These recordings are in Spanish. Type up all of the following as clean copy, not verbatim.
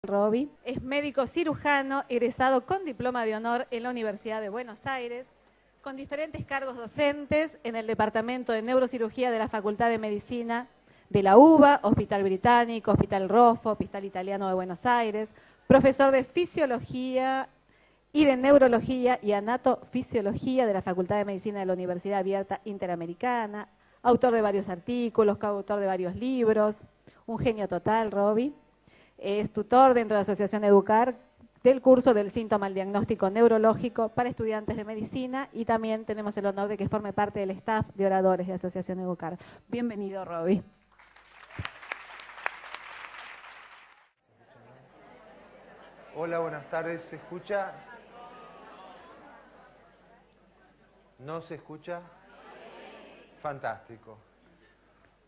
Roby. Es médico cirujano, egresado con diploma de honor en la Universidad de Buenos Aires, con diferentes cargos docentes en el Departamento de Neurocirugía de la Facultad de Medicina de la UBA, Hospital Británico, Hospital Roffo, Hospital Italiano de Buenos Aires, profesor de Fisiología y de Neurología y Anatofisiología de la Facultad de Medicina de la Universidad Abierta Interamericana, autor de varios artículos, coautor de varios libros, un genio total, Roby. Es tutor dentro de la Asociación Educar del curso del síntoma al diagnóstico neurológico para estudiantes de medicina y también tenemos el honor de que forme parte del staff de oradores de Asociación Educar. Bienvenido, Roby. Hola, buenas tardes. ¿Se escucha? ¿No se escucha? Fantástico.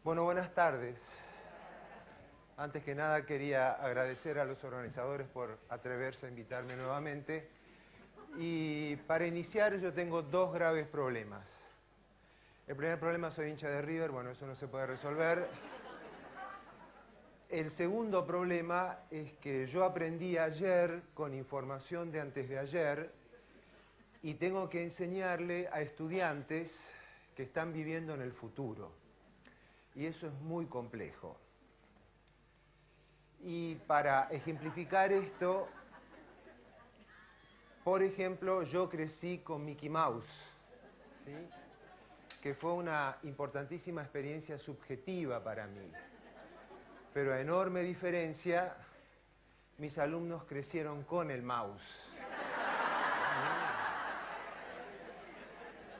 Bueno, buenas tardes. Antes que nada quería agradecer a los organizadores por atreverse a invitarme nuevamente. Y para iniciar yo tengo dos graves problemas. El primer problema, soy hincha de River, bueno, eso no se puede resolver. El segundo problema es que yo aprendí ayer con información de antes de ayer y tengo que enseñarle a estudiantes que están viviendo en el futuro. Y eso es muy complejo. Y para ejemplificar esto, por ejemplo, yo crecí con Mickey Mouse, ¿sí? Que fue una importantísima experiencia subjetiva para mí. Pero a enorme diferencia, mis alumnos crecieron con el mouse.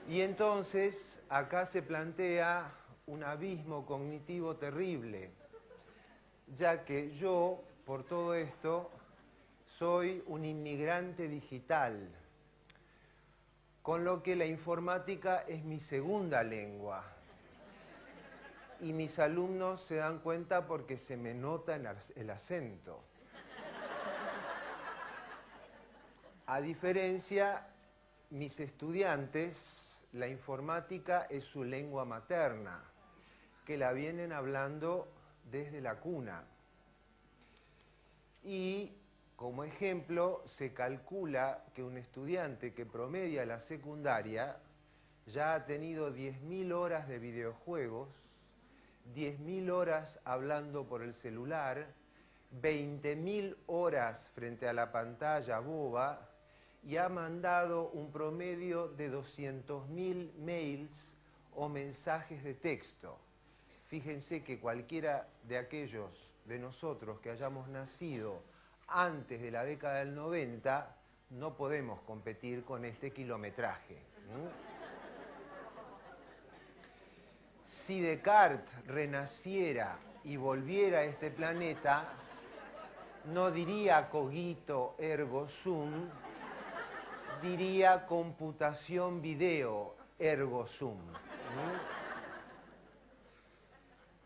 Y entonces, acá se plantea un abismo cognitivo terrible, ya que yo, por todo esto, soy un inmigrante digital, con lo que la informática es mi segunda lengua. Y mis alumnos se dan cuenta porque se me nota en el acento. A diferencia, mis estudiantes, la informática es su lengua materna, que la vienen hablando desde la cuna. Y, como ejemplo, se calcula que un estudiante que promedia la secundaria ya ha tenido 10.000 horas de videojuegos, 10.000 horas hablando por el celular, 20.000 horas frente a la pantalla boba y ha mandado un promedio de 200.000 mails o mensajes de texto. Fíjense que cualquiera de aquellos de nosotros que hayamos nacido antes de la década del 90 no podemos competir con este kilometraje. Si Descartes renaciera y volviera a este planeta, no diría cogito ergo sum, diría computación video ergo sum.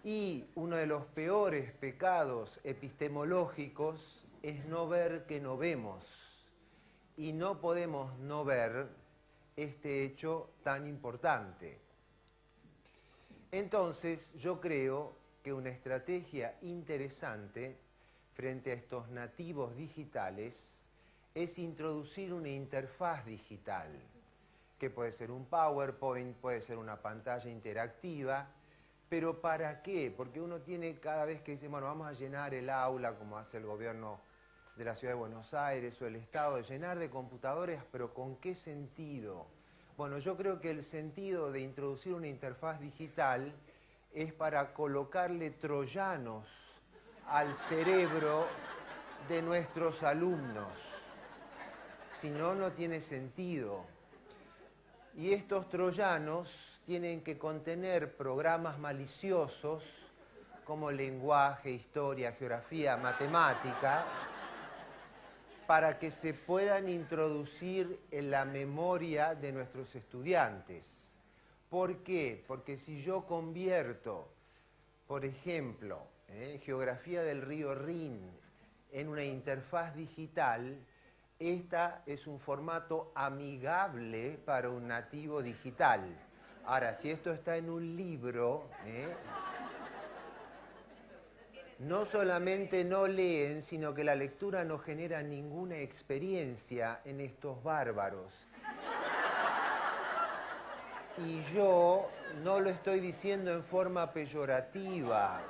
Y uno de los peores pecados epistemológicos es no ver que no vemos. Y no podemos no ver este hecho tan importante. Entonces, yo creo que una estrategia interesante frente a estos nativos digitales es introducir una interfaz digital, que puede ser un PowerPoint, puede ser una pantalla interactiva, pero ¿para qué? Porque uno tiene cada vez que dice, bueno, vamos a llenar el aula, como hace el gobierno de la Ciudad de Buenos Aires o el Estado, de llenar de computadoras, pero ¿con qué sentido? Bueno, yo creo que el sentido de introducir una interfaz digital es para colocarle troyanos al cerebro de nuestros alumnos. Si no, no tiene sentido. Y estos troyanos tienen que contener programas maliciosos como lenguaje, historia, geografía, matemática, para que se puedan introducir en la memoria de nuestros estudiantes. ¿Por qué? Porque si yo convierto, por ejemplo, geografía del río Rin en una interfaz digital, esta es un formato amigable para un nativo digital. Ahora, si esto está en un libro, no solamente no leen, sino que la lectura no genera ninguna experiencia en estos bárbaros. Y yo no lo estoy diciendo en forma peyorativa,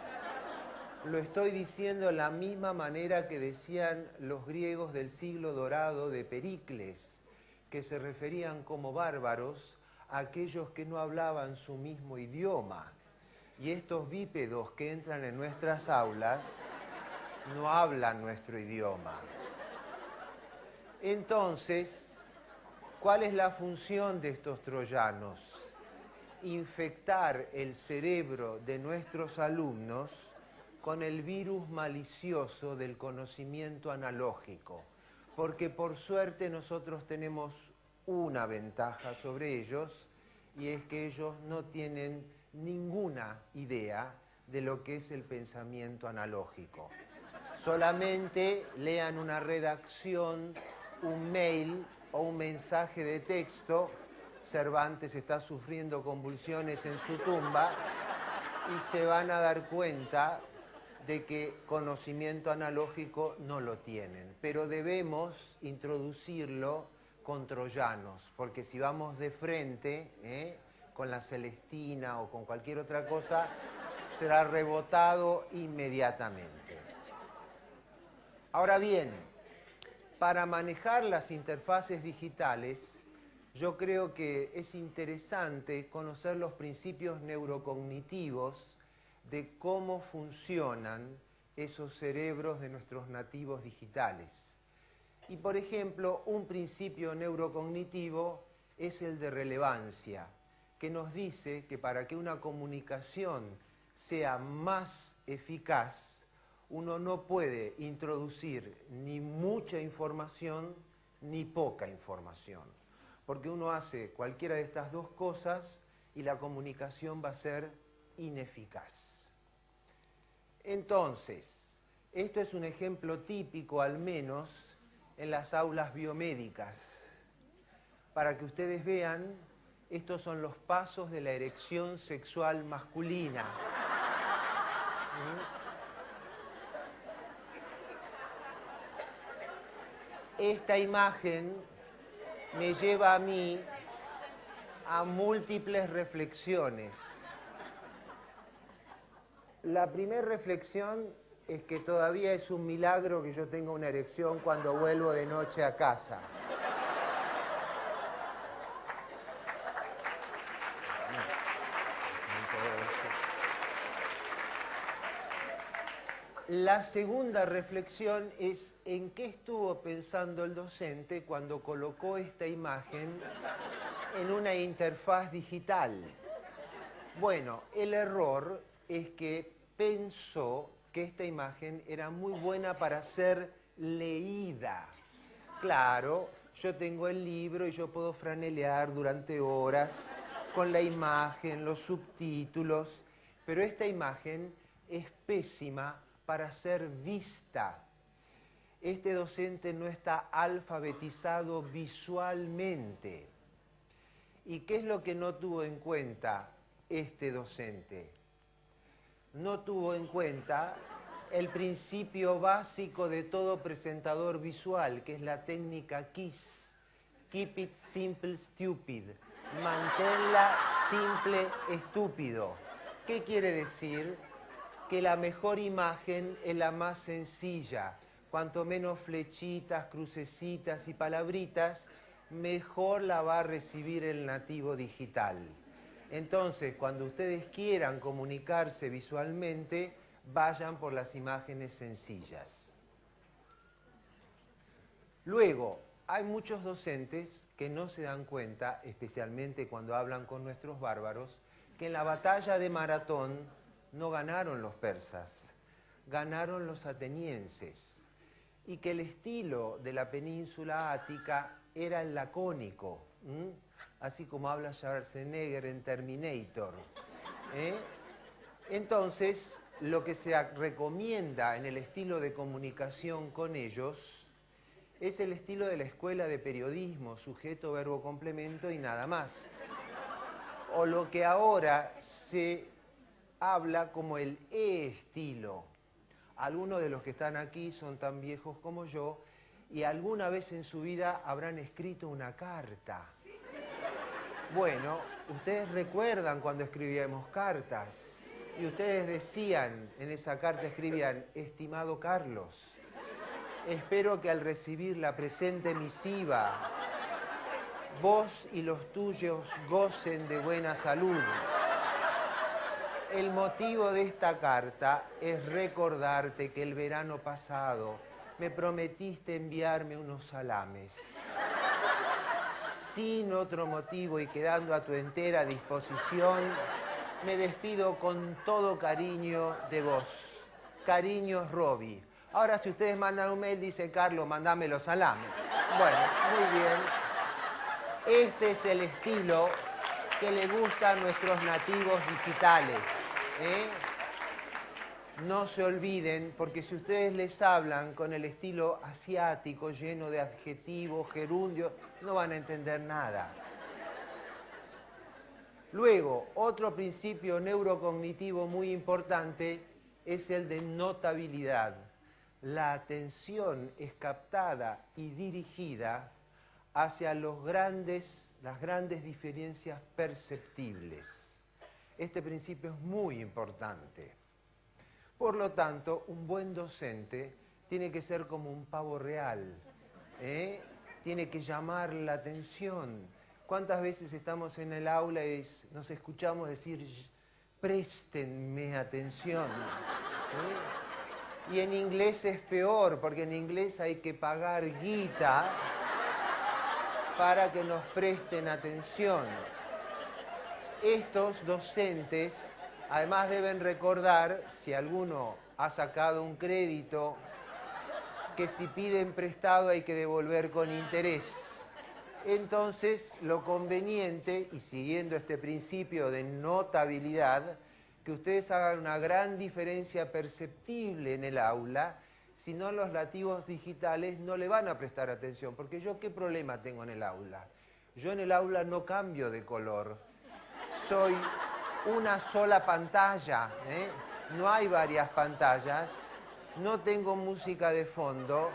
lo estoy diciendo de la misma manera que decían los griegos del siglo dorado de Pericles, que se referían como bárbaros a aquellos que no hablaban su mismo idioma. Y estos bípedos que entran en nuestras aulas no hablan nuestro idioma. Entonces, ¿cuál es la función de estos troyanos? Infectar el cerebro de nuestros alumnos con el virus malicioso del conocimiento analógico, porque por suerte nosotros tenemos una ventaja sobre ellos, y es que ellos no tienen ninguna idea de lo que es el pensamiento analógico. Solamente lean una redacción, un mail o un mensaje de texto. Cervantes está sufriendo convulsiones en su tumba y se van a dar cuenta de que conocimiento analógico no lo tienen. Pero debemos introducirlo con troyanos, porque si vamos de frente, con la Celestina o con cualquier otra cosa, será rebotado inmediatamente. Ahora bien, para manejar las interfaces digitales, yo creo que es interesante conocer los principios neurocognitivos de cómo funcionan esos cerebros de nuestros nativos digitales. Y, por ejemplo, un principio neurocognitivo es el de relevancia, que nos dice que para que una comunicación sea más eficaz, uno no puede introducir ni mucha información ni poca información, porque uno hace cualquiera de estas dos cosas y la comunicación va a ser ineficaz. Entonces, esto es un ejemplo típico, al menos, en las aulas biomédicas. Para que ustedes vean, estos son los pasos de la erección sexual masculina. Esta imagen me lleva a mí a múltiples reflexiones. La primera reflexión es que todavía es un milagro que yo tenga una erección cuando vuelvo de noche a casa. La segunda reflexión es en qué estuvo pensando el docente cuando colocó esta imagen en una interfaz digital. Bueno, el error es que pensó que esta imagen era muy buena para ser leída. Claro, yo tengo el libro y yo puedo franelear durante horas con la imagen, los subtítulos, pero esta imagen es pésima para ser vista. Este docente no está alfabetizado visualmente. ¿Y qué es lo que no tuvo en cuenta este docente? No tuvo en cuenta el principio básico de todo presentador visual, que es la técnica KISS. Keep it simple, stupid. Manténla simple, estúpido. ¿Qué quiere decir? Que la mejor imagen es la más sencilla. Cuanto menos flechitas, crucecitas y palabritas, mejor la va a recibir el nativo digital. Entonces, cuando ustedes quieran comunicarse visualmente, vayan por las imágenes sencillas. Luego, hay muchos docentes que no se dan cuenta, especialmente cuando hablan con nuestros bárbaros, que en la batalla de Maratón no ganaron los persas, ganaron los atenienses, y que el estilo de la península ática era el lacónico, así como habla Schwarzenegger en Terminator. Entonces, lo que se recomienda en el estilo de comunicación con ellos es el estilo de la escuela de periodismo, sujeto, verbo, complemento y nada más. O lo que ahora se habla como el E-estilo. Algunos de los que están aquí son tan viejos como yo y alguna vez en su vida habrán escrito una carta. Bueno, ustedes recuerdan cuando escribíamos cartas y ustedes decían, en esa carta escribían, estimado Carlos, espero que al recibir la presente misiva, vos y los tuyos gocen de buena salud. El motivo de esta carta es recordarte que el verano pasado me prometiste enviarme unos salames. Sin otro motivo y quedando a tu entera disposición, me despido con todo cariño de vos. Cariños, Robbie. Ahora, si ustedes mandan un mail, dice Carlos, mandame los salames. Bueno, muy bien. Este es el estilo que le gusta a nuestros nativos digitales. No se olviden, porque si ustedes les hablan con el estilo asiático, lleno de adjetivos, gerundios, no van a entender nada. Luego, otro principio neurocognitivo muy importante es el de notabilidad. La atención es captada y dirigida hacia las grandes diferencias perceptibles. Este principio es muy importante. Por lo tanto, un buen docente tiene que ser como un pavo real, tiene que llamar la atención. ¿Cuántas veces estamos en el aula y nos escuchamos decir, préstenme atención? ¿Sí? Y en inglés es peor, porque en inglés hay que pagar guita para que nos presten atención. Estos docentes, además, deben recordar, si alguno ha sacado un crédito, que si piden prestado hay que devolver con interés. Entonces, lo conveniente, y siguiendo este principio de notabilidad, que ustedes hagan una gran diferencia perceptible en el aula, si no los nativos digitales no le van a prestar atención. Porque yo, ¿qué problema tengo en el aula? Yo en el aula no cambio de color. Soy una sola pantalla, no hay varias pantallas, no tengo música de fondo,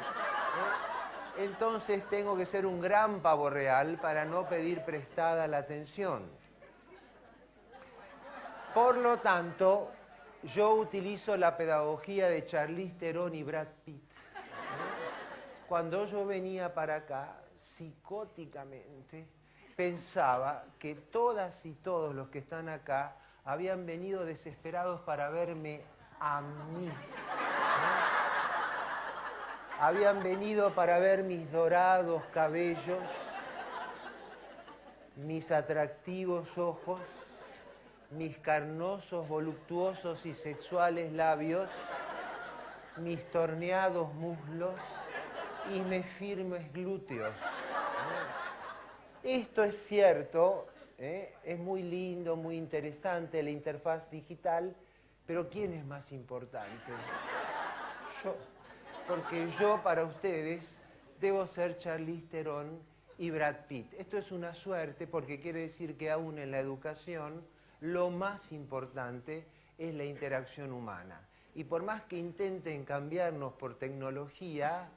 entonces tengo que ser un gran pavo real para no pedir prestada la atención. Por lo tanto, yo utilizo la pedagogía de Charlize Theron y Brad Pitt. Cuando yo venía para acá, psicóticamente, pensaba que todas y todos los que están acá habían venido desesperados para verme a mí. Habían venido para ver mis dorados cabellos, mis atractivos ojos, mis carnosos, voluptuosos y sexuales labios, mis torneados muslos y mis firmes glúteos. Esto es cierto, es muy lindo, muy interesante la interfaz digital, pero ¿quién es más importante? Yo. Porque yo para ustedes debo ser Charlize Theron y Brad Pitt. Esto es una suerte porque quiere decir que aún en la educación lo más importante es la interacción humana. Y por más que intenten cambiarnos por tecnología,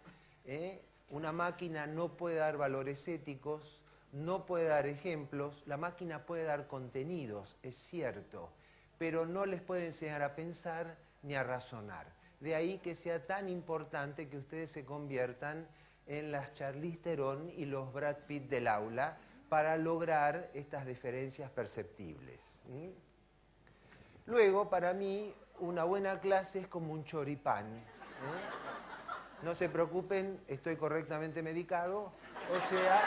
una máquina no puede dar valores éticos, no puede dar ejemplos, la máquina puede dar contenidos, es cierto, pero no les puede enseñar a pensar ni a razonar. De ahí que sea tan importante que ustedes se conviertan en las Charlize Theron y los Brad Pitt del aula para lograr estas diferencias perceptibles. Luego, para mí, una buena clase es como un choripán. No se preocupen, estoy correctamente medicado. O sea,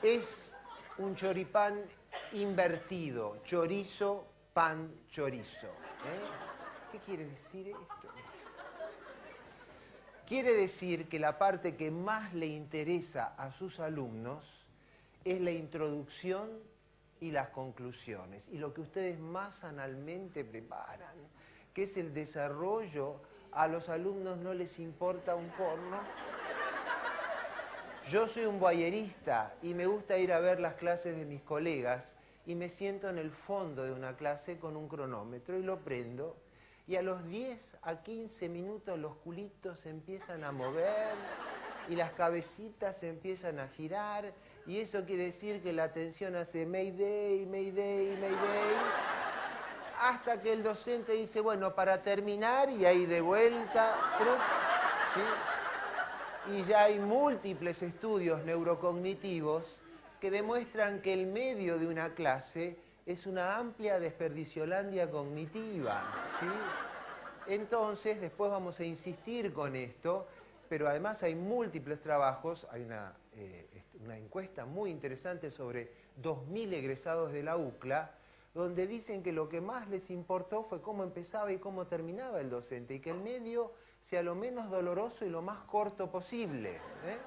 es un choripán invertido. Chorizo, pan, chorizo. ¿Qué quiere decir esto? Quiere decir que la parte que más le interesa a sus alumnos es la introducción y las conclusiones. Y lo que ustedes más analmente preparan, que es el desarrollo, a los alumnos no les importa un corno. Yo soy un voyerista y me gusta ir a ver las clases de mis colegas y me siento en el fondo de una clase con un cronómetro y lo prendo. y a los 10 a 15 minutos los culitos se empiezan a mover y las cabecitas se empiezan a girar, y eso quiere decir que la atención hace Mayday, Mayday, Mayday, hasta que el docente dice, bueno, para terminar, y ahí de vuelta, ¿sí? Y ya hay múltiples estudios neurocognitivos que demuestran que el medio de una clase es una amplia desperdiciolandia cognitiva, ¿sí? Entonces, después vamos a insistir con esto, pero además hay múltiples trabajos, hay una encuesta muy interesante sobre 2.000 egresados de la UCLA, donde dicen que lo que más les importó fue cómo empezaba y cómo terminaba el docente, y que el medio sea lo menos doloroso y lo más corto posible, ¿eh?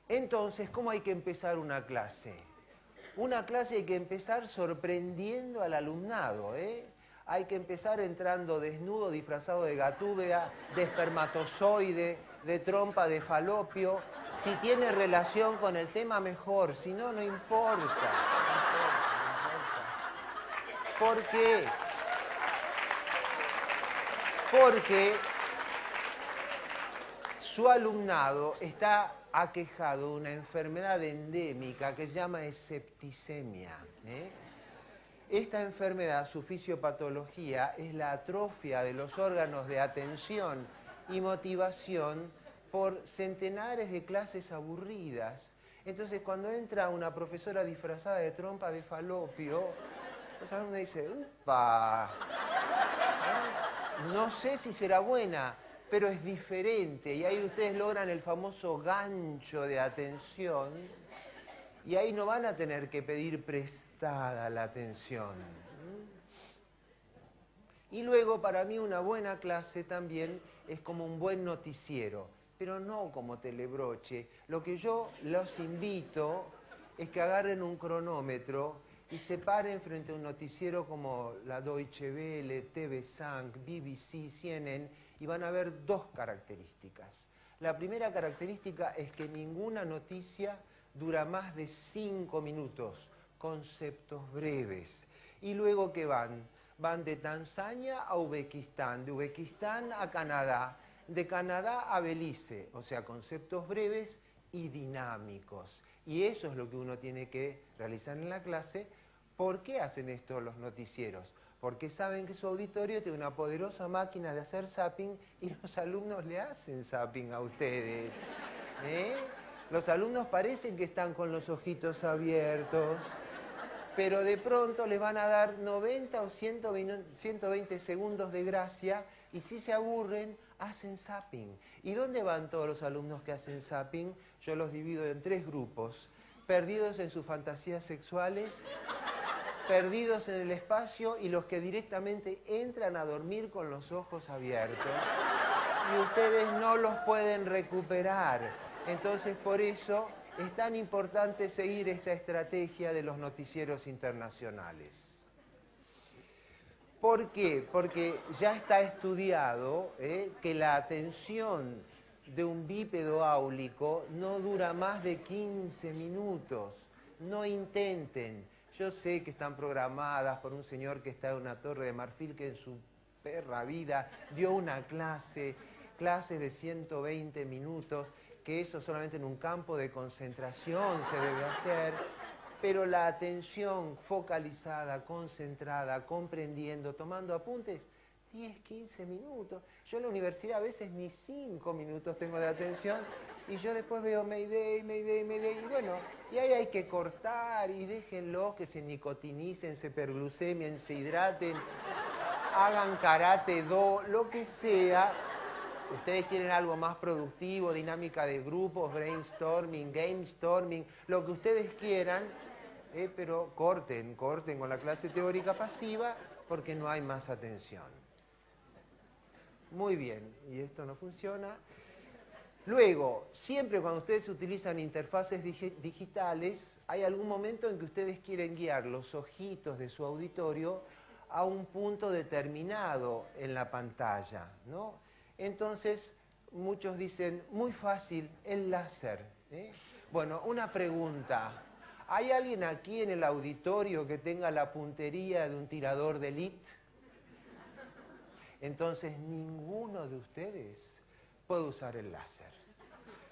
Entonces, ¿cómo hay que empezar una clase? Una clase hay que empezar sorprendiendo al alumnado, ¿eh? Hay que empezar entrando desnudo, disfrazado de gatúbea, de espermatozoide, de trompa de falopio. Si tiene relación con el tema, mejor. Si no, no importa. ¿Por qué? Porque su alumnado está aquejado de una enfermedad endémica que se llama septicemia, ¿eh? Esta enfermedad, su fisiopatología, es la atrofia de los órganos de atención y motivación por centenares de clases aburridas. Entonces, cuando entra una profesora disfrazada de trompa de falopio, los alumnos dicen, ¡upa! No sé si será buena, pero es diferente. Y ahí ustedes logran el famoso gancho de atención. Y ahí no van a tener que pedir prestada la atención. Y luego, para mí, una buena clase también es como un buen noticiero, pero no como Telebroche. Lo que yo los invito es que agarren un cronómetro y se paren frente a un noticiero como la Deutsche Welle, TV5, BBC, CNN, y van a ver dos características. La primera característica es que ninguna noticia dura más de 5 minutos, conceptos breves. Y luego que van de Tanzania a Uzbekistán, de Uzbekistán a Canadá, de Canadá a Belice, o sea, conceptos breves y dinámicos. Y eso es lo que uno tiene que realizar en la clase. ¿Por qué hacen esto los noticieros? Porque saben que su auditorio tiene una poderosa máquina de hacer zapping y los alumnos le hacen zapping a ustedes, ¿eh? Los alumnos parecen que están con los ojitos abiertos, pero de pronto les van a dar 90 o 120 segundos de gracia, y si se aburren, hacen zapping. ¿Y dónde van todos los alumnos que hacen zapping? Yo los divido en 3 grupos: perdidos en sus fantasías sexuales, perdidos en el espacio, y los que directamente entran a dormir con los ojos abiertos. Y ustedes no los pueden recuperar. Entonces, por eso es tan importante seguir esta estrategia de los noticieros internacionales. ¿Por qué? Porque ya está estudiado que la atención de un bípedo áulico no dura más de 15 minutos. No intenten. Yo sé que están programadas por un señor que está en una torre de marfil que en su perra vida dio una clase de 120 minutos, que eso solamente en un campo de concentración se debe hacer, pero la atención focalizada, concentrada, comprendiendo, tomando apuntes, 10, 15 minutos. Yo en la universidad a veces ni 5 minutos tengo de atención, y yo después veo Mayday, Mayday, Mayday, y bueno, y ahí hay que cortar, y déjenlos que se nicotinicen, se perglucemien, se hidraten, hagan karate, do, lo que sea. Ustedes quieren algo más productivo, dinámica de grupos, brainstorming, gamestorming, lo que ustedes quieran, pero corten con la clase teórica pasiva, porque no hay más atención. Muy bien, y esto no funciona. Luego, siempre cuando ustedes utilizan interfaces digitales, hay algún momento en que ustedes quieren guiar los ojitos de su auditorio a un punto determinado en la pantalla, ¿no? Entonces, muchos dicen, muy fácil, el láser, ¿eh? Bueno, una pregunta. ¿Hay alguien aquí en el auditorio que tenga la puntería de un tirador de élite? entonces ninguno de ustedes puede usar el láser.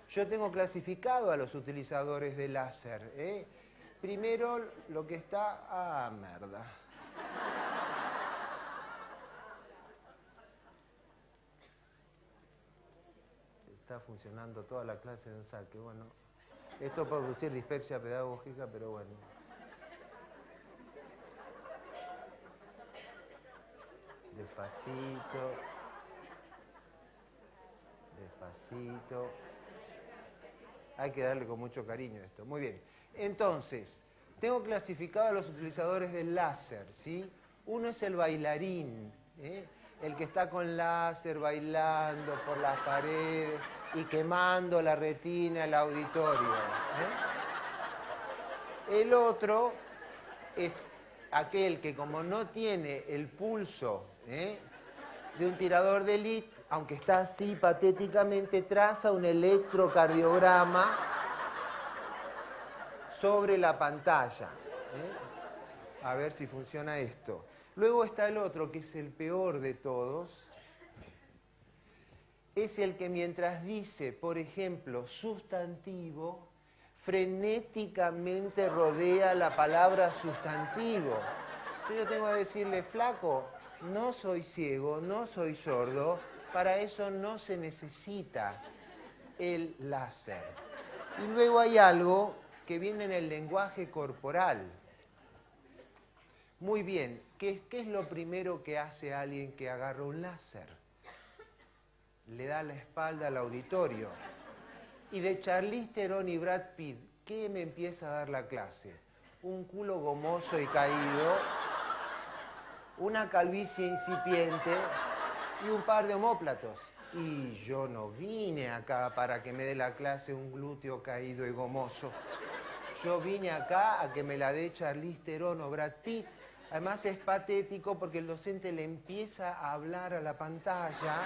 Yo tengo clasificado a los utilizadores de láser, ¿eh? Primero, lo que está... ¡Ah, merda! Está funcionando toda la clase de un saque. Bueno, esto puede producir dispepsia pedagógica, pero bueno. Despacito. Despacito. Hay que darle con mucho cariño esto. Muy bien. Entonces, tengo clasificado a los utilizadores del láser, ¿sí? Uno es el bailarín, ¿eh? El que está con láser bailando por las paredes y quemando la retina del auditorio, ¿eh? El otro es aquel que, como no tiene el pulso, ¿eh?, de un tirador de élite, aunque está así patéticamente, traza un electrocardiograma sobre la pantalla, ¿eh? A ver si funciona esto. Luego está el otro, que es el peor de todos. Es el que mientras dice, por ejemplo, sustantivo, frenéticamente rodea la palabra sustantivo. Yo tengo que decirle, flaco, no soy ciego, no soy sordo, para eso no se necesita el láser. Y luego hay algo que viene en el lenguaje corporal. Muy bien, ¿qué es lo primero que hace alguien que agarra un láser? Le da la espalda al auditorio. Y de Charlize Theron y Brad Pitt, ¿qué me empieza a dar la clase? Un culo gomoso y caído, una calvicie incipiente y un par de omóplatos. Y yo no vine acá para que me dé la clase un glúteo caído y gomoso. Yo vine acá a que me la dé Charlize Theron o Brad Pitt. Además es patético porque el docente le empieza a hablar a la pantalla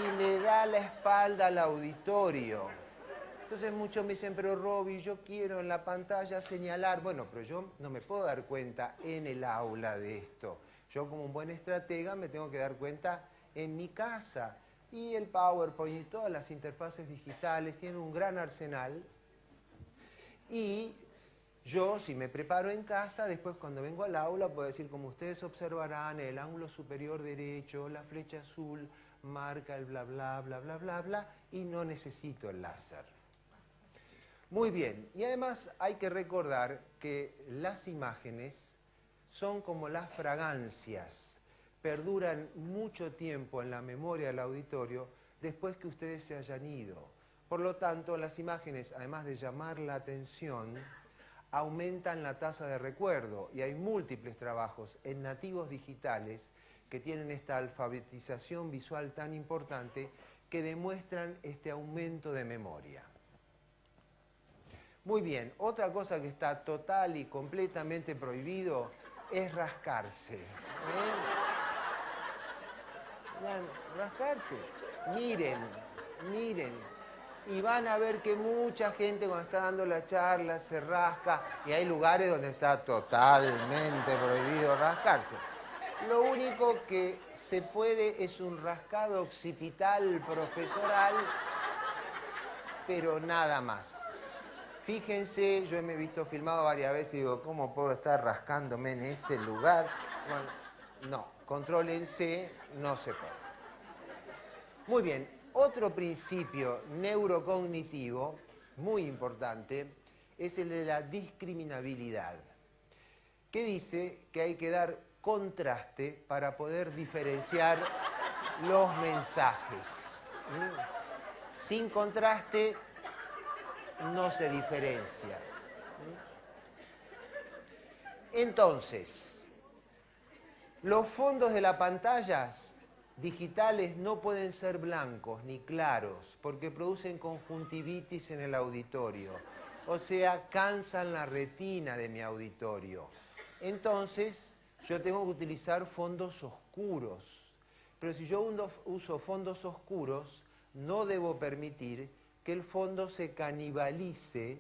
y le da la espalda al auditorio. Entonces muchos me dicen, pero Roby, yo quiero en la pantalla señalar. Bueno, pero yo no me puedo dar cuenta en el aula de esto. Yo como un buen estratega me tengo que dar cuenta en mi casa. Y el PowerPoint y todas las interfaces digitales tienen un gran arsenal. Y yo, si me preparo en casa, después cuando vengo al aula puedo decir, como ustedes observarán, en el ángulo superior derecho, la flecha azul marca el bla, bla, bla, bla, bla, bla, y no necesito el láser. Muy bien, y además hay que recordar que las imágenes son como las fragancias, perduran mucho tiempo en la memoria del auditorio después que ustedes se hayan ido. Por lo tanto, las imágenes, además de llamar la atención, aumentan la tasa de recuerdo, y hay múltiples trabajos en nativos digitales que tienen esta alfabetización visual tan importante que demuestran este aumento de memoria. Muy bien, otra cosa que está total y completamente prohibido es rascarse. Rascarse. Miren, miren. Y van a ver que mucha gente cuando está dando la charla se rasca, y hay lugares donde está totalmente prohibido rascarse. Lo único que se puede es un rascado occipital profesoral, pero nada más. Fíjense, yo me he visto filmado varias veces y digo, ¿cómo puedo estar rascándome en ese lugar? Bueno, no, contrólense, no se puede. Muy bien. Otro principio neurocognitivo muy importante es el de la discriminabilidad, que dice que hay que dar contraste para poder diferenciar los mensajes. Sin contraste no se diferencia. Entonces, los fondos de las pantallas digitales no pueden ser blancos ni claros porque producen conjuntivitis en el auditorio, o sea, cansan la retina de mi auditorio. Entonces, yo tengo que utilizar fondos oscuros, pero si yo uso fondos oscuros, no debo permitir que el fondo se canibalice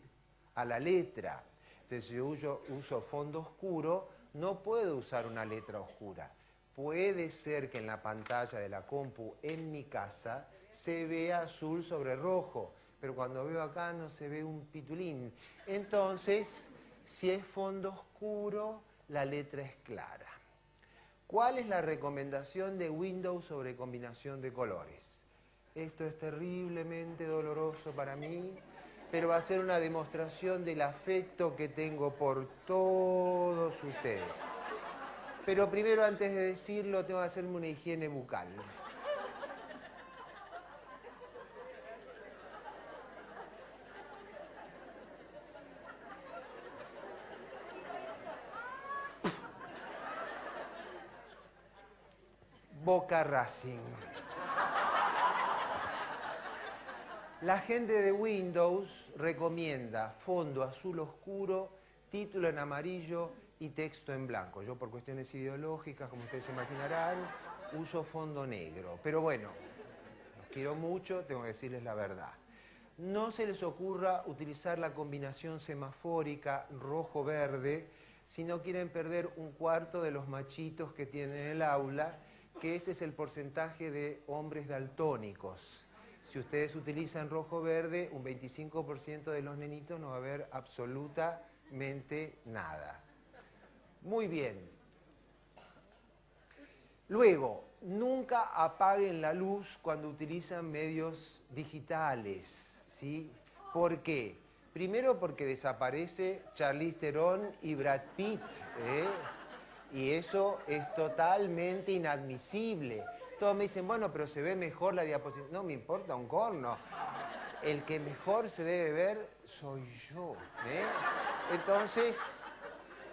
a la letra. Si yo uso fondo oscuro, no puedo usar una letra oscura. puede ser que en la pantalla de la compu en mi casa se vea azul sobre rojo, pero cuando veo acá no se ve un pitulín. Entonces, si es fondo oscuro, la letra es clara. ¿Cuál es la recomendación de Windows sobre combinación de colores? Esto es terriblemente doloroso para mí, pero va a ser una demostración del afecto que tengo por todos ustedes. Pero primero, antes de decirlo, tengo que hacerme una higiene bucal. Boca Racing. La gente de Windows recomienda fondo azul oscuro, título en amarillo y texto en blanco. Yo, por cuestiones ideológicas, como ustedes se imaginarán, uso fondo negro. Pero bueno, los quiero mucho, tengo que decirles la verdad. No se les ocurra utilizar la combinación semafórica rojo-verde si no quieren perder un cuarto de los machitos que tienen en el aula, que ese es el porcentaje de hombres daltónicos. Si ustedes utilizan rojo-verde, un 25% de los nenitos no va a ver absolutamente nada. Muy bien. Luego, nunca apaguen la luz cuando utilizan medios digitales, ¿sí? ¿Por qué? Primero porque desaparece Charlize Theron y Brad Pitt, ¿eh? Y eso es totalmente inadmisible. Todos me dicen, bueno, pero se ve mejor la diapositiva. No me importa un corno. El que mejor se debe ver soy yo, ¿eh? Entonces,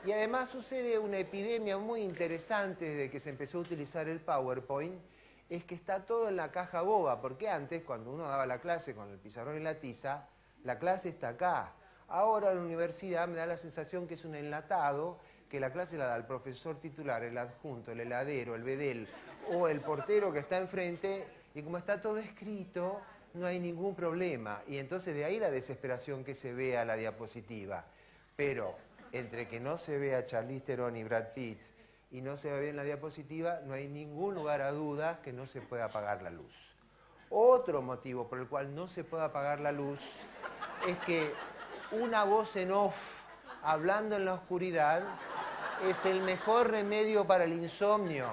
y además sucede una epidemia muy interesante desde que se empezó a utilizar el PowerPoint, es que está todo en la caja boba, porque antes, cuando uno daba la clase con el pizarrón y la tiza, la clase está acá. Ahora la universidad me da la sensación que es un enlatado, que la clase la da el profesor titular, el adjunto, el heladero, el bedel o el portero que está enfrente, y como está todo escrito, no hay ningún problema. Y entonces de ahí la desesperación que se vea la diapositiva. Pero entre que no se vea Charlize Theron y Brad Pitt y no se ve bien la diapositiva, no hay ningún lugar a dudas que no se pueda apagar la luz. Otro motivo por el cual no se puede apagar la luz es que una voz en off hablando en la oscuridad es el mejor remedio para el insomnio.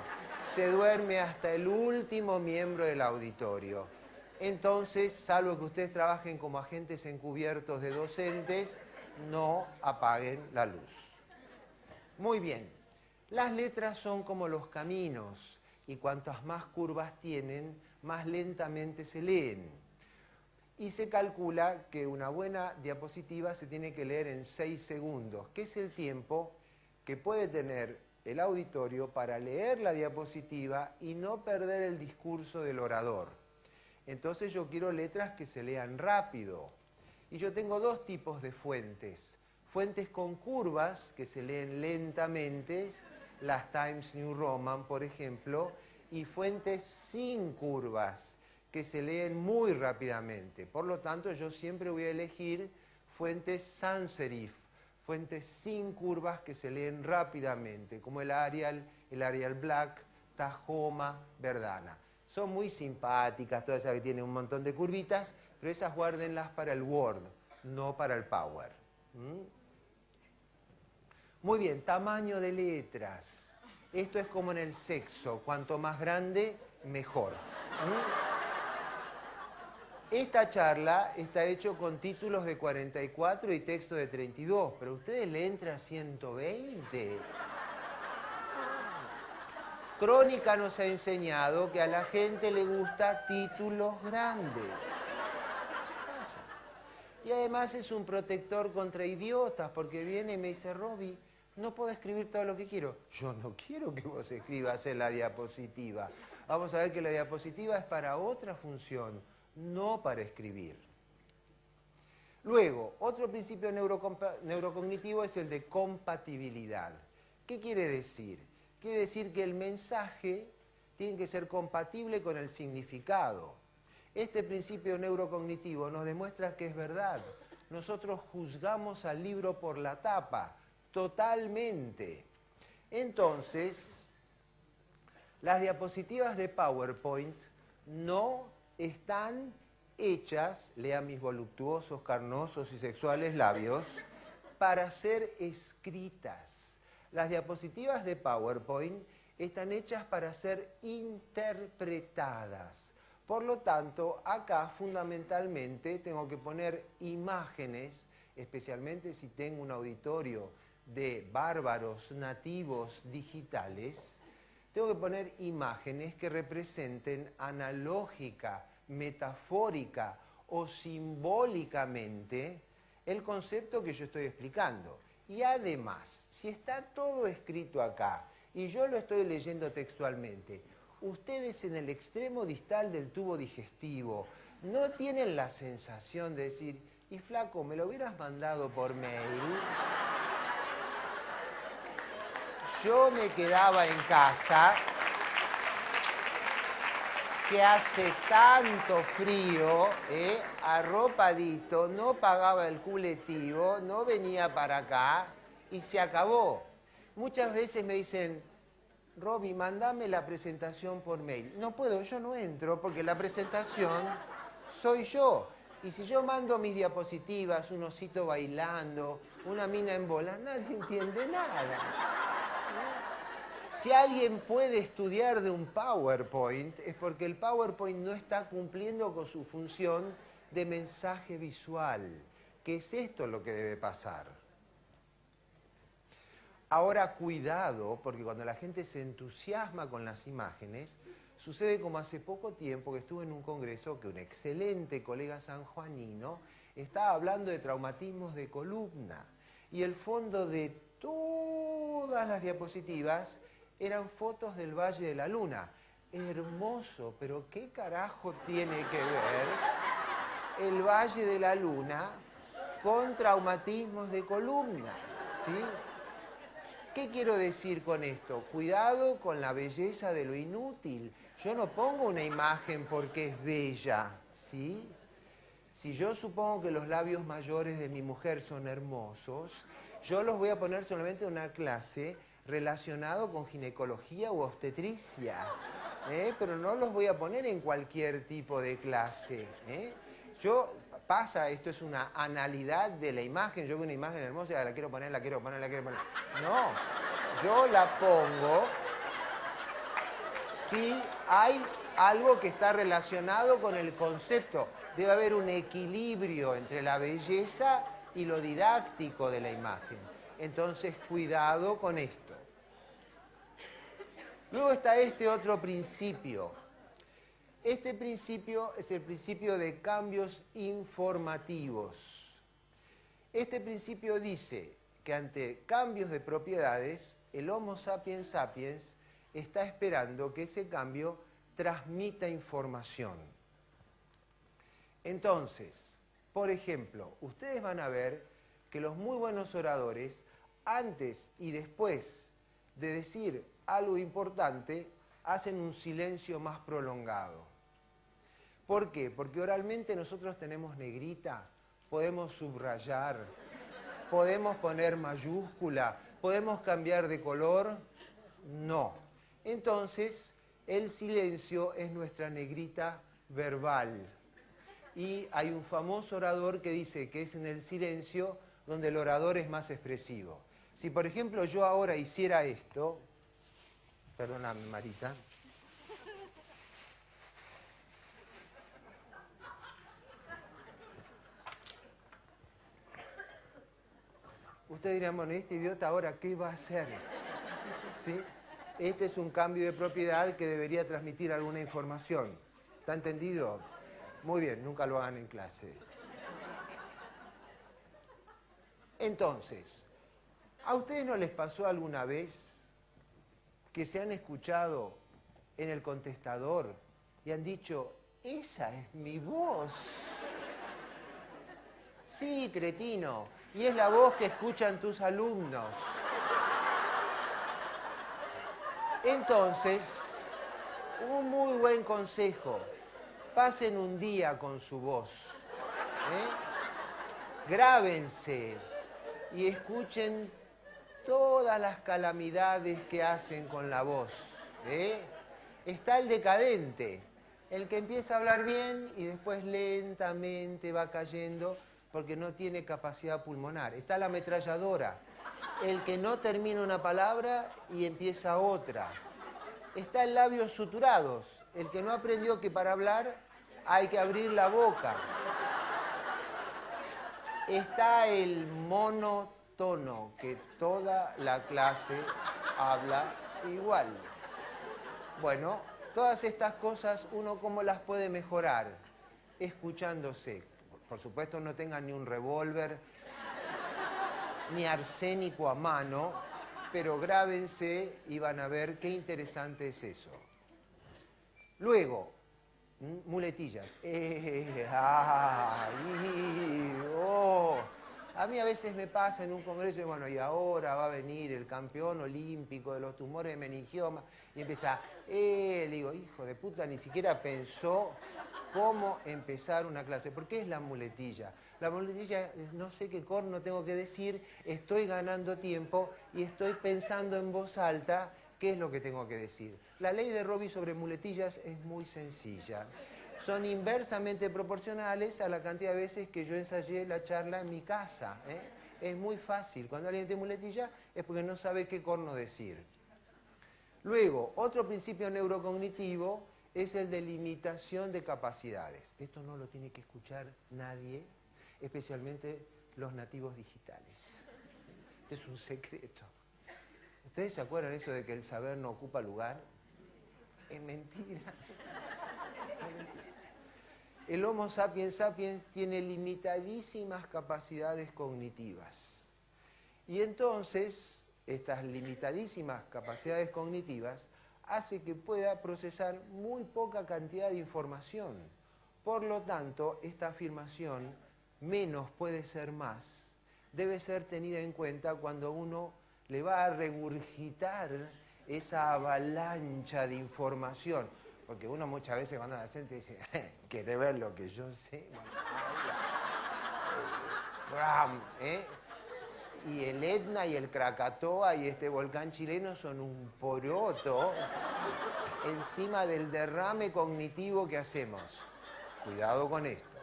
Se duerme hasta el último miembro del auditorio. Entonces, salvo que ustedes trabajen como agentes encubiertos de docentes, no apaguen la luz. Muy bien. Las letras son como los caminos y cuantas más curvas tienen, más lentamente se leen. Y se calcula que una buena diapositiva se tiene que leer en 6 segundos, que es el tiempo que puede tener el auditorio para leer la diapositiva y no perder el discurso del orador. Entonces yo quiero letras que se lean rápido. Y yo tengo dos tipos de fuentes. Fuentes con curvas, que se leen lentamente, las Times New Roman, por ejemplo, y fuentes sin curvas, que se leen muy rápidamente. Por lo tanto, yo siempre voy a elegir fuentes sans serif, fuentes sin curvas que se leen rápidamente, como el Arial Black, Tahoma, Verdana. Son muy simpáticas, todas esas que tienen un montón de curvitas, pero esas guárdenlas para el Word, no para el Power. Muy bien, tamaño de letras. Esto es como en el sexo, cuanto más grande, mejor. Esta charla está hecho con títulos de 44 y texto de 32, pero ustedes le entran a 120. Crónica nos ha enseñado que a la gente le gusta títulos grandes. Y además es un protector contra idiotas, porque viene y me dice, Roby, no puedo escribir todo lo que quiero. Yo no quiero que vos escribas en la diapositiva. Vamos a ver que la diapositiva es para otra función, no para escribir. Luego, otro principio neurocognitivo es el de compatibilidad. ¿Qué quiere decir? Quiere decir que el mensaje tiene que ser compatible con el significado. Este principio neurocognitivo nos demuestra que es verdad. Nosotros juzgamos al libro por la tapa, totalmente. Entonces, Las diapositivas de PowerPoint no están hechas, lean mis voluptuosos, carnosos y sexuales labios, para ser escritas. Las diapositivas de PowerPoint están hechas para ser interpretadas. Por lo tanto, acá fundamentalmente tengo que poner imágenes, especialmente si tengo un auditorio de bárbaros nativos digitales, tengo que poner imágenes que representen analógica, metafórica o simbólicamente el concepto que yo estoy explicando. Y además, si está todo escrito acá y yo lo estoy leyendo textualmente, ustedes en el extremo distal del tubo digestivo no tienen la sensación de decir, y flaco, ¿me lo hubieras mandado por mail? Yo me quedaba en casa, que hace tanto frío, arropadito, no pagaba el culetivo, no venía para acá y se acabó. Muchas veces me dicen, Roby, mandame la presentación por mail. No puedo, yo no entro porque la presentación soy yo. Y si yo mando mis diapositivas, un osito bailando, una mina en bolas, nadie entiende nada. Si alguien puede estudiar de un PowerPoint, es porque el PowerPoint no está cumpliendo con su función de mensaje visual, que es esto lo que debe pasar. Ahora, cuidado, porque cuando la gente se entusiasma con las imágenes, sucede como hace poco tiempo que estuve en un congreso que un excelente colega sanjuanino estaba hablando de traumatismos de columna, y el fondo de todas las diapositivas eran fotos del Valle de la Luna. Hermoso, pero ¿qué carajo tiene que ver el Valle de la Luna con traumatismos de columna? ¿Sí? ¿Qué quiero decir con esto? Cuidado con la belleza de lo inútil. Yo no pongo una imagen porque es bella, ¿sí? Si yo supongo que los labios mayores de mi mujer son hermosos, yo los voy a poner solamente en una clase relacionado con ginecología u obstetricia, pero no los voy a poner en cualquier tipo de clase. Esto es una analidad de la imagen, yo veo una imagen hermosa, la quiero poner, la quiero poner, la quiero poner. No, yo la pongo si hay algo que está relacionado con el concepto. Debe haber un equilibrio entre la belleza y lo didáctico de la imagen. Entonces, cuidado con esto. Luego está este otro principio. Este principio es el principio de cambios informativos. Este principio dice que ante cambios de propiedades, el Homo sapiens sapiens está esperando que ese cambio transmita información. Entonces, por ejemplo, ustedes van a ver que los muy buenos oradores, antes y después de decir algo importante, hacen un silencio más prolongado. ¿Por qué? Porque oralmente nosotros tenemos negrita, podemos subrayar, podemos poner mayúscula, podemos cambiar de color. No. Entonces, el silencio es nuestra negrita verbal. Y hay un famoso orador que dice que es en el silencio donde el orador es más expresivo. Si, por ejemplo, yo ahora hiciera esto, perdóname, Marita. Usted diría, bueno, este idiota ahora, ¿qué va a hacer? ¿Sí? Este es un cambio de propiedad que debería transmitir alguna información. ¿Está entendido? Muy bien, nunca lo hagan en clase. Entonces, ¿a ustedes no les pasó alguna vez que se han escuchado en el contestador y han dicho, esa es mi voz? Sí, cretino, y es la voz que escuchan tus alumnos. Entonces, un muy buen consejo, pasen un día con su voz, grábense y escuchen todas las calamidades que hacen con la voz, Está el decadente, el que empieza a hablar bien y después lentamente va cayendo porque no tiene capacidad pulmonar. Está la ametralladora, el que no termina una palabra y empieza otra. Está el labios suturados, el que no aprendió que para hablar hay que abrir la boca. Está el monótono, que toda la clase habla igual. Bueno, todas estas cosas, ¿uno cómo las puede mejorar? Escuchándose. Por supuesto, no tengan ni un revólver, ni arsénico a mano, pero grábense y van a ver qué interesante es eso. Luego, muletillas. A mí a veces me pasa en un congreso, bueno, y ahora va a venir el campeón olímpico de los tumores de meningioma, y empieza, le digo, hijo de puta, ni siquiera pensó cómo empezar una clase. ¿Por qué es la muletilla? La muletilla, no sé qué corno tengo que decir, estoy ganando tiempo y estoy pensando en voz alta qué es lo que tengo que decir. La ley de Robbie sobre muletillas es muy sencilla. Son inversamente proporcionales a la cantidad de veces que yo ensayé la charla en mi casa. Es muy fácil. Cuando alguien tiene muletilla es porque no sabe qué corno decir. Luego, otro principio neurocognitivo es el de limitación de capacidades. Esto no lo tiene que escuchar nadie, especialmente los nativos digitales. Este es un secreto. ¿Ustedes se acuerdan eso de que el saber no ocupa lugar? Es mentira. Es mentira. El Homo sapiens sapiens tiene limitadísimas capacidades cognitivas. Y entonces, estas limitadísimas capacidades cognitivas hace que pueda procesar muy poca cantidad de información. Por lo tanto, esta afirmación, menos puede ser más, debe ser tenida en cuenta cuando uno le va a regurgitar esa avalancha de información. Porque uno muchas veces cuando la gente dice, ¿querés ver lo que yo sé? Y el Etna y el Krakatoa y este volcán chileno son un poroto encima del derrame cognitivo que hacemos. Cuidado con esto.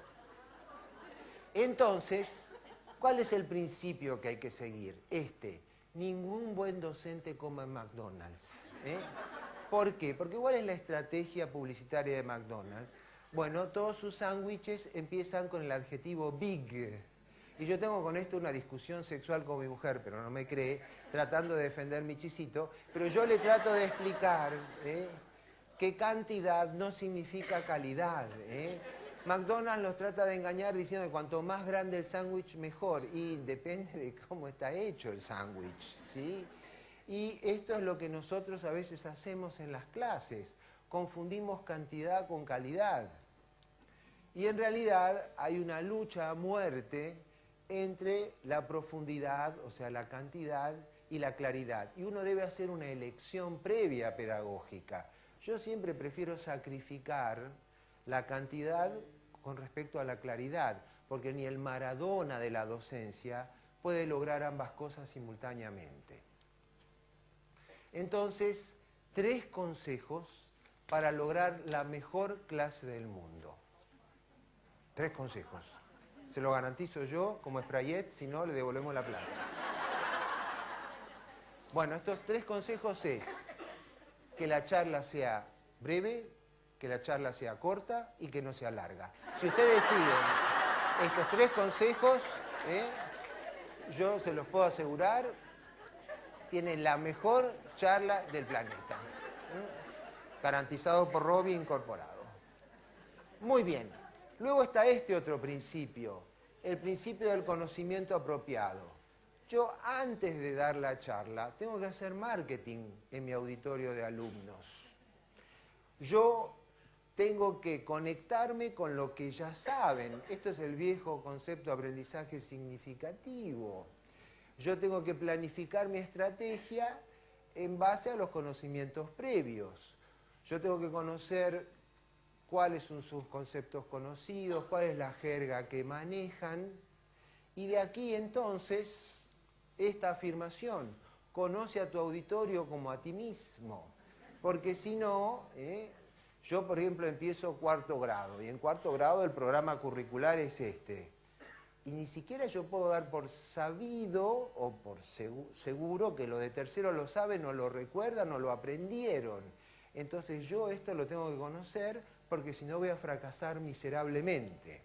Entonces, ¿cuál es el principio que hay que seguir? Ningún buen docente coma en McDonald's. ¿Por qué? Porque ¿cuál es la estrategia publicitaria de McDonald's? Bueno, todos sus sándwiches empiezan con el adjetivo big. Y yo tengo con esto una discusión sexual con mi mujer, pero no me cree, tratando de defender mi chisito, pero yo le trato de explicar que cantidad no significa calidad. McDonald's los trata de engañar diciendo que cuanto más grande el sándwich, mejor. Y depende de cómo está hecho el sándwich, ¿sí? Y esto es lo que nosotros a veces hacemos en las clases. Confundimos cantidad con calidad. Y en realidad hay una lucha a muerte entre la profundidad, o sea, la cantidad, y la claridad. Y uno debe hacer una elección previa pedagógica. Yo siempre prefiero sacrificar la cantidad con respecto a la claridad, porque ni el Maradona de la docencia puede lograr ambas cosas simultáneamente. Entonces, 3 consejos para lograr la mejor clase del mundo. 3 consejos. Se lo garantizo yo, como Sprayet, si no, le devolvemos la plata. Bueno, estos 3 consejos es que la charla sea breve, que la charla sea corta y que no sea larga. Si ustedes siguen estos 3 consejos, yo se los puedo asegurar, tienen la mejor charla del planeta. Garantizado por Robbie incorporado. Muy bien. Luego está este otro principio, el principio del conocimiento apropiado. Yo antes de dar la charla tengo que hacer marketing en mi auditorio de alumnos. Yo tengo que conectarme con lo que ya saben. Esto es el viejo concepto de aprendizaje significativo. Yo tengo que planificar mi estrategia en base a los conocimientos previos. Yo tengo que conocer cuáles son sus conceptos conocidos, cuál es la jerga que manejan, y de aquí entonces esta afirmación, conoce a tu auditorio como a ti mismo. porque si no, yo por ejemplo empiezo cuarto grado, y en cuarto grado el programa curricular es este. Y ni siquiera yo puedo dar por sabido o por seguro que lo de tercero lo saben o lo recuerdan o lo aprendieron. Entonces yo esto lo tengo que conocer porque si no voy a fracasar miserablemente.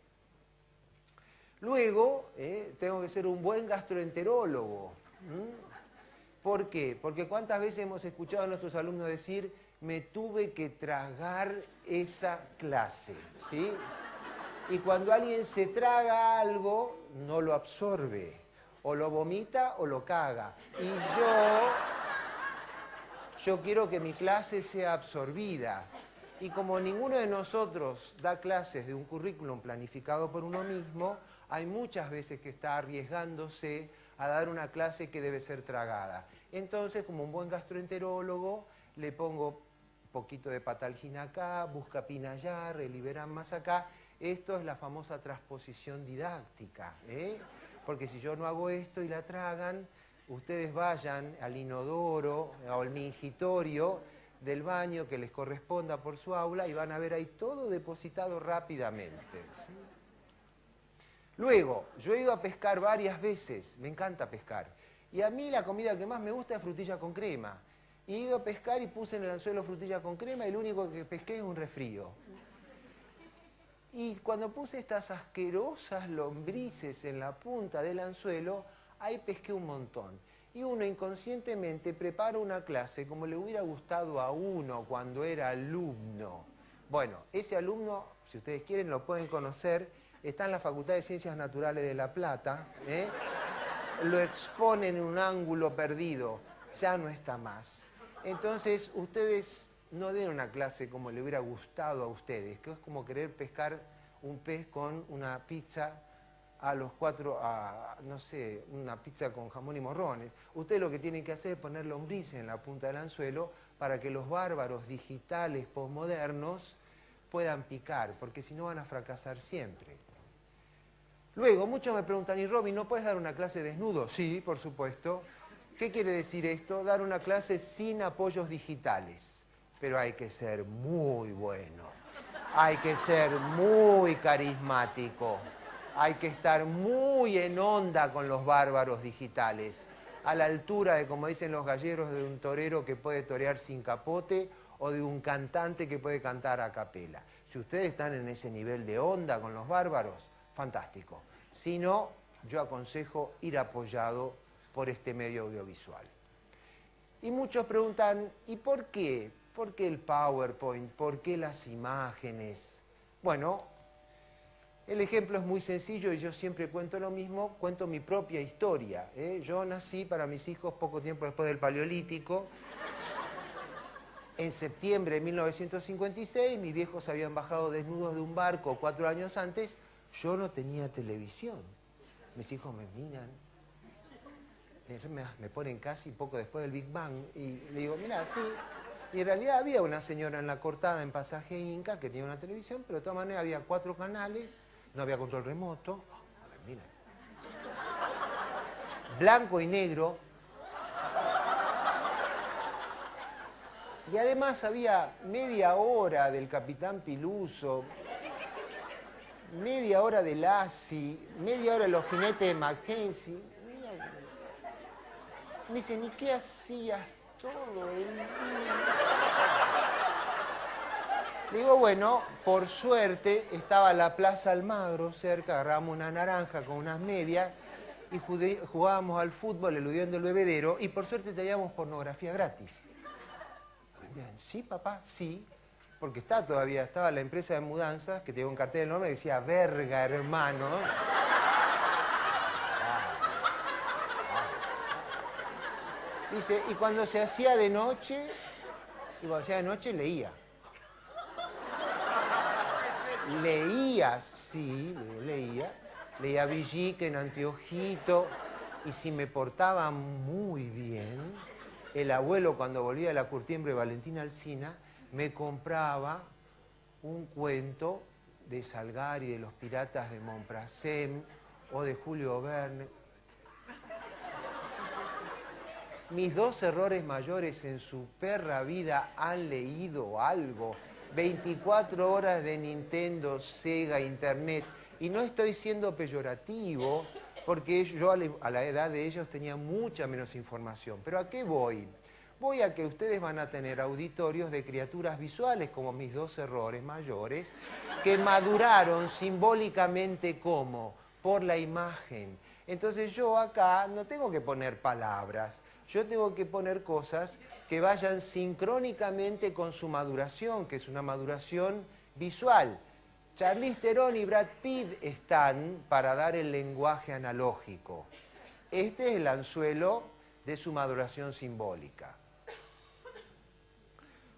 Luego, tengo que ser un buen gastroenterólogo. ¿Por qué? Porque cuántas veces hemos escuchado a nuestros alumnos decir, me tuve que tragar esa clase, ¿sí? Y cuando alguien se traga algo, no lo absorbe. O lo vomita o lo caga. Y yo quiero que mi clase sea absorbida. Y como ninguno de nosotros da clases de un currículum planificado por uno mismo, hay muchas veces que está arriesgándose a dar una clase que debe ser tragada. Entonces, como un buen gastroenterólogo, le pongo un poquito de patalgina acá, buscapina allá, reliberan más acá. Esto es la famosa transposición didáctica, porque si yo no hago esto y la tragan, ustedes vayan al inodoro o al mingitorio del baño que les corresponda por su aula y van a ver ahí todo depositado rápidamente, ¿sí? Luego, yo he ido a pescar varias veces, me encanta pescar, y a mí la comida que más me gusta es frutilla con crema. Y he ido a pescar y puse en el anzuelo frutilla con crema y lo único que pesqué es un resfrío. Y cuando puse estas asquerosas lombrices en la punta del anzuelo, ahí pesqué un montón. Y uno inconscientemente prepara una clase como le hubiera gustado a uno cuando era alumno. Bueno, ese alumno, si ustedes quieren, lo pueden conocer, está en la Facultad de Ciencias Naturales de La Plata, lo exponen en un ángulo perdido, ya no está más. Entonces, ustedes no den una clase como le hubiera gustado a ustedes, que es como querer pescar un pez con una pizza a los cuatro, no sé, una pizza con jamón y morrones. Ustedes lo que tienen que hacer es poner lombrices en la punta del anzuelo para que los bárbaros digitales posmodernos puedan picar, porque si no van a fracasar siempre. Luego, muchos me preguntan, ¿y Robin, no puedes dar una clase desnudo? Sí, por supuesto. ¿Qué quiere decir esto? Dar una clase sin apoyos digitales. Pero hay que ser muy bueno, hay que ser muy carismático, hay que estar muy en onda con los bárbaros digitales, a la altura de, como dicen los gallegos, de un torero que puede torear sin capote o de un cantante que puede cantar a capela. Si ustedes están en ese nivel de onda con los bárbaros, fantástico. Si no, yo aconsejo ir apoyado por este medio audiovisual. Y muchos preguntan, ¿y por qué? ¿Por qué el PowerPoint? ¿Por qué las imágenes? Bueno, el ejemplo es muy sencillo y yo siempre cuento lo mismo, cuento mi propia historia. Yo nací para mis hijos poco tiempo después del Paleolítico. En septiembre de 1956, mis viejos habían bajado desnudos de un barco 4 años antes. Yo no tenía televisión. Mis hijos me miran, me ponen casi poco después del Big Bang y le digo, mira, sí. Y en realidad había una señora en la cortada en Pasaje Inca que tenía una televisión, pero de todas maneras había 4 canales, no había control remoto. A ver, mira. Blanco y negro. Y además había media hora del Capitán Piluso, media hora de Lassie, media hora de los jinetes de Mackenzie. Mira, me dicen, ¿y qué hacías todo el día? Digo, bueno, por suerte estaba la Plaza Almagro cerca, agarramos una naranja con unas medias y jugábamos al fútbol eludiendo el bebedero y por suerte teníamos pornografía gratis. Sí, papá, sí, porque estaba la empresa de mudanzas que tenía un cartel enorme que decía, verga, hermanos. Dice, y cuando se hacía de noche, leía. Leía, sí, leía. Leía Villique en anteojito. Y si me portaba muy bien, el abuelo cuando volvía de la curtiembre Valentina Alsina me compraba un cuento de Salgari, de los piratas de Montprasem o de Julio Verne. mis dos errores mayores en su perra vida han leído algo. 24 horas de Nintendo, Sega, Internet. Y no estoy siendo peyorativo, porque yo a la edad de ellos tenía mucha menos información. ¿Pero a qué voy? Voy a que ustedes van a tener auditorios de criaturas visuales, como mis dos errores mayores, que maduraron simbólicamente como por la imagen. Entonces yo acá no tengo que poner palabras, yo tengo que poner cosas que vayan sincrónicamente con su maduración, que es una maduración visual. Charlize Theron y Brad Pitt están para dar el lenguaje analógico. Este es el anzuelo de su maduración simbólica.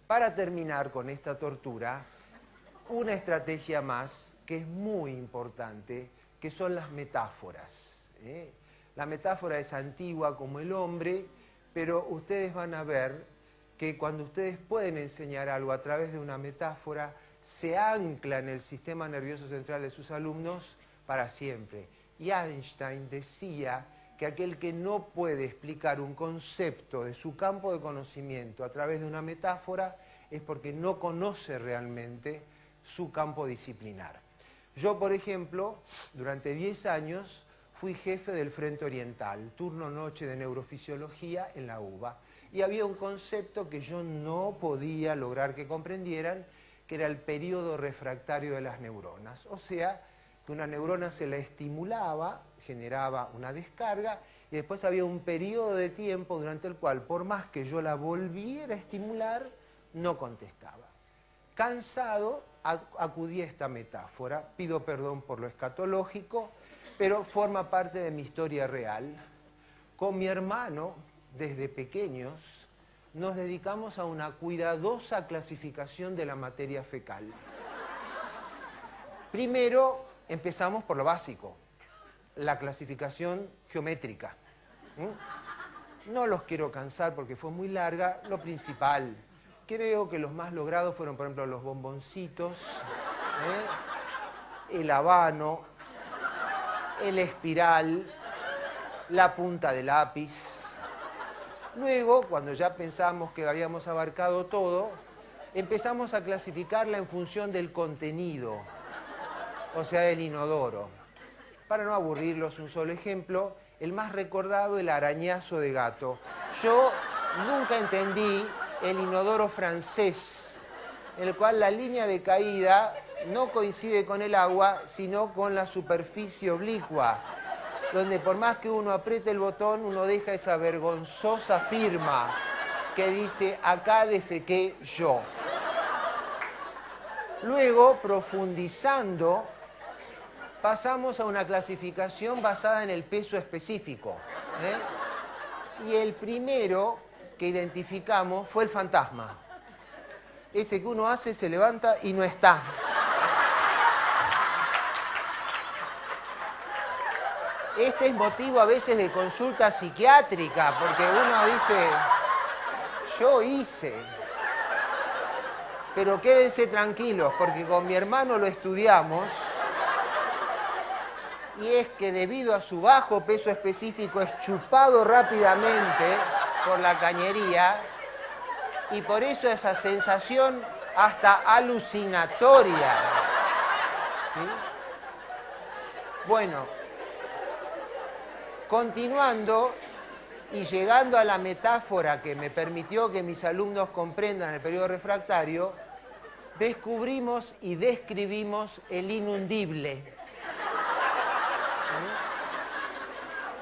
Para terminar con esta tortura, una estrategia más que es muy importante, que son las metáforas. La metáfora es antigua como el hombre, pero ustedes van a ver que cuando ustedes pueden enseñar algo a través de una metáfora, se ancla en el sistema nervioso central de sus alumnos para siempre. Y Einstein decía que aquel que no puede explicar un concepto de su campo de conocimiento a través de una metáfora es porque no conoce realmente su campo disciplinar. Yo, por ejemplo, durante 10 años fui jefe del Frente Oriental, turno noche de neurofisiología en la UBA, y había un concepto que yo no podía lograr que comprendieran, que era el periodo refractario de las neuronas. O sea, que una neurona se la estimulaba, generaba una descarga, y después había un periodo de tiempo durante el cual, por más que yo la volviera a estimular, no contestaba. Cansado, acudí a esta metáfora, pido perdón por lo escatológico, pero forma parte de mi historia real. Con mi hermano, desde pequeños, nos dedicamos a una cuidadosa clasificación de la materia fecal. Primero, empezamos por lo básico, la clasificación geométrica. No los quiero cansar porque fue muy larga, lo principal. Creo que los más logrados fueron, por ejemplo, los bomboncitos, el habano, el espiral, la punta de lápiz. Luego, cuando ya pensamos que habíamos abarcado todo, empezamos a clasificarla en función del contenido, o sea, del inodoro. Para no aburrirlos, un solo ejemplo, el más recordado, el arañazo de gato. Yo nunca entendí el inodoro francés, en el cual la línea de caída no coincide con el agua, sino con la superficie oblicua, donde por más que uno apriete el botón, uno deja esa vergonzosa firma que dice, acá defequé yo. Luego, profundizando, pasamos a una clasificación basada en el peso específico. Y el primero que identificamos fue el fantasma. Ese que uno hace, se levanta y no está. Este es motivo a veces de consulta psiquiátrica, porque uno dice, yo hice. Pero quédense tranquilos, porque con mi hermano lo estudiamos, y es que debido a su bajo peso específico es chupado rápidamente por la cañería, y por eso esa sensación hasta alucinatoria. ¿Sí? Bueno, continuando y llegando a la metáfora que me permitió que mis alumnos comprendan el periodo refractario, descubrimos y describimos el inundible.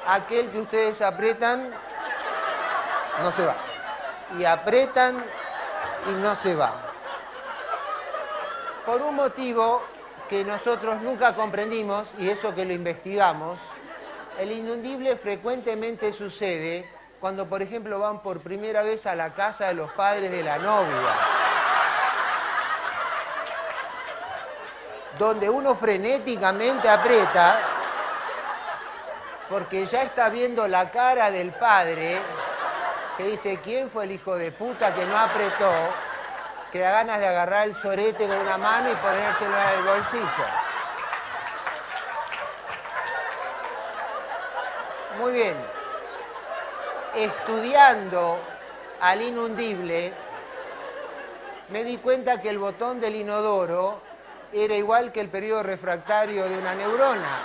Aquel que ustedes apretan, no se va. Y apretan y no se va. Por un motivo que nosotros nunca comprendimos, y eso que lo investigamos, el inundible frecuentemente sucede cuando, por ejemplo, van por primera vez a la casa de los padres de la novia, donde uno frenéticamente aprieta, porque ya está viendo la cara del padre, que dice, ¿quién fue el hijo de puta que no apretó? Que da ganas de agarrar el sorete con una mano y ponérselo en el bolsillo. Muy bien. estudiando al inundible, me di cuenta que el botón del inodoro era igual que el periodo refractario de una neurona.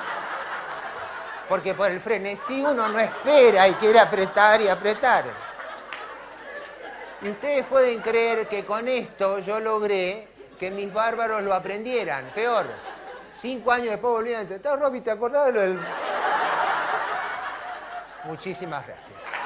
Porque por el frenesí uno no espera y quiere apretar y apretar. Y ustedes pueden creer que con esto yo logré que mis bárbaros lo aprendieran. Peor, 5 años después volvían a intentar. Roby, ¿te acordás de lo del...? Muchísimas gracias.